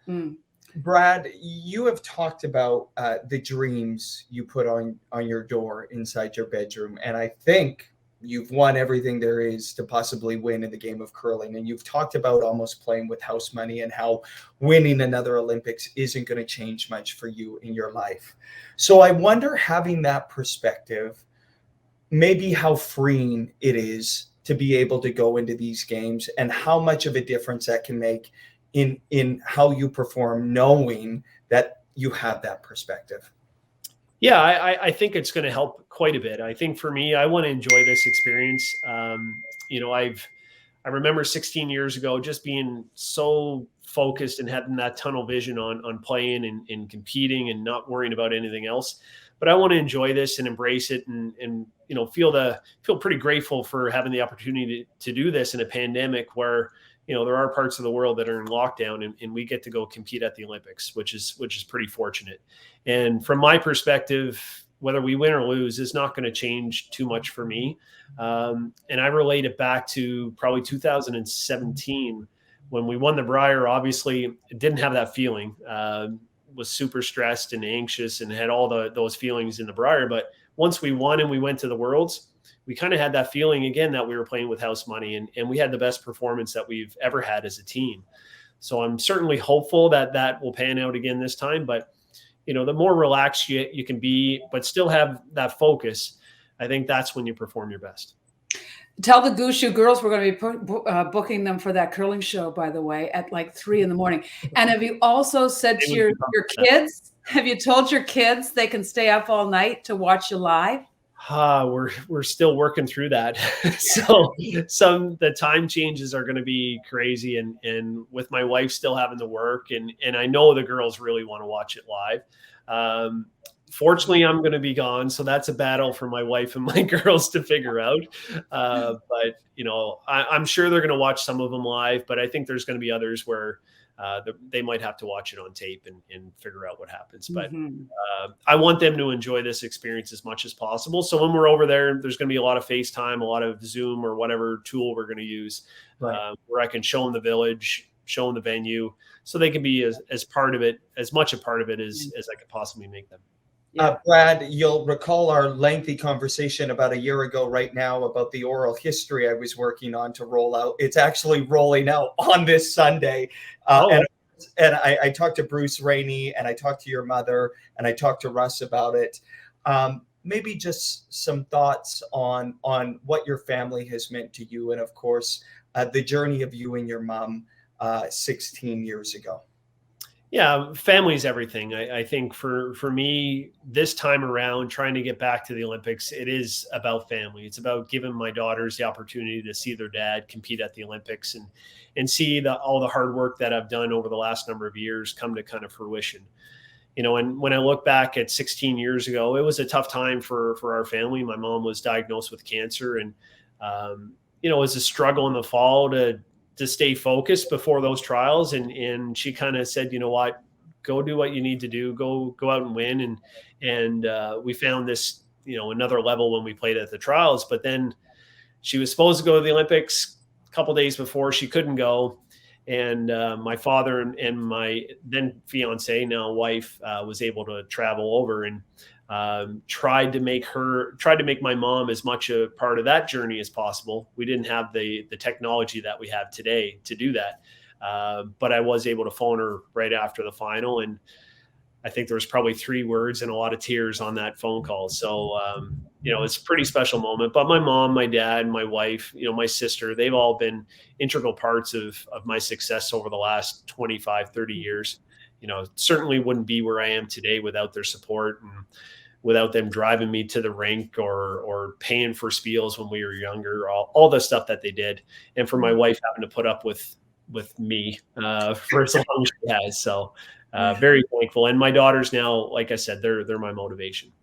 Mm. Brad, you have talked about the dreams you put on your door inside your bedroom, and I think you've won everything there is to possibly win in the game of curling. And you've talked about almost playing with house money and how winning another Olympics isn't going to change much for you in your life. So I wonder, having that perspective, maybe how freeing it is to be able to go into these games and how much of a difference that can make in how you perform, knowing that you have that perspective. Yeah, I think it's going to help quite a bit. I think for me, I want to enjoy this experience. I remember 16 years ago just being so focused and having that tunnel vision on playing and competing and not worrying about anything else. But I want to enjoy this and embrace it and feel pretty grateful for having the opportunity to do this in a pandemic where, there are parts of the world that are in lockdown and we get to go compete at the Olympics, which is pretty fortunate. And from my perspective, whether we win or lose is not going to change too much for me. And I relate it back to probably 2017 when we won the Brier. Obviously, didn't have that feeling, was super stressed and anxious and had all those feelings in the Brier. But once we won and we went to the Worlds, we kind of had that feeling again that we were playing with house money, and we had the best performance that we've ever had as a team. So I'm certainly hopeful that will pan out again this time. But, the more relaxed you can be, but still have that focus, I think that's when you perform your best. Tell the Gushue girls we're going to be booking them for that curling show, by the way, at like 3 a.m. And have you also said to your kids, have you told your kids they can stay up all night to watch you live? We're still working through that. So the time changes are going to be crazy, and with my wife still having to work, and I know the girls really want to watch it live. Fortunately, I'm going to be gone, so that's a battle for my wife and my girls to figure out. But I'm sure they're going to watch some of them live, but I think there's going to be others where they might have to watch it on tape and figure out what happens. But I want them to enjoy this experience as much as possible. So when we're over there, there's going to be a lot of FaceTime, a lot of Zoom or whatever tool we're going to use, right, where I can show them the village, show them the venue, so they can be as part of it, as much a part of it as I could possibly make them. Brad, you'll recall our lengthy conversation about a year ago right now about the oral history I was working on to roll out. It's actually rolling out on this Sunday. And I talked to Bruce Rainey, and I talked to your mother, and I talked to Russ about it. Maybe just some thoughts on what your family has meant to you, and of course, the journey of you and your mom 16 years ago. Yeah, family's everything. I think for me this time around, trying to get back to the Olympics, it is about family. It's about giving my daughters the opportunity to see their dad compete at the Olympics and see all the hard work that I've done over the last number of years come to kind of fruition. And when I look back at 16 years ago, it was a tough time for our family. My mom was diagnosed with cancer, and it was a struggle in the fall to stay focused before those trials. And she kind of said, you know what, go do what you need to do, go out and win. And we found this, another level when we played at the trials. But then she was supposed to go to the Olympics a couple of days before. She couldn't go. And my father and my then fiance, now wife, was able to travel over and tried to make my mom as much a part of that journey as possible. We didn't have the technology that we have today to do that. But I was able to phone her right after the final. And I think there was probably 3 words and a lot of tears on that phone call. So, it's a pretty special moment. But my mom, my dad, my wife, my sister, they've all been integral parts of my success over the last 25, 30 years. Certainly wouldn't be where I am today without their support and without them driving me to the rink or paying for spiels when we were younger, all the stuff that they did. And for my wife having to put up with me for as long as she has. So very thankful. And my daughters now, like I said, they're my motivation.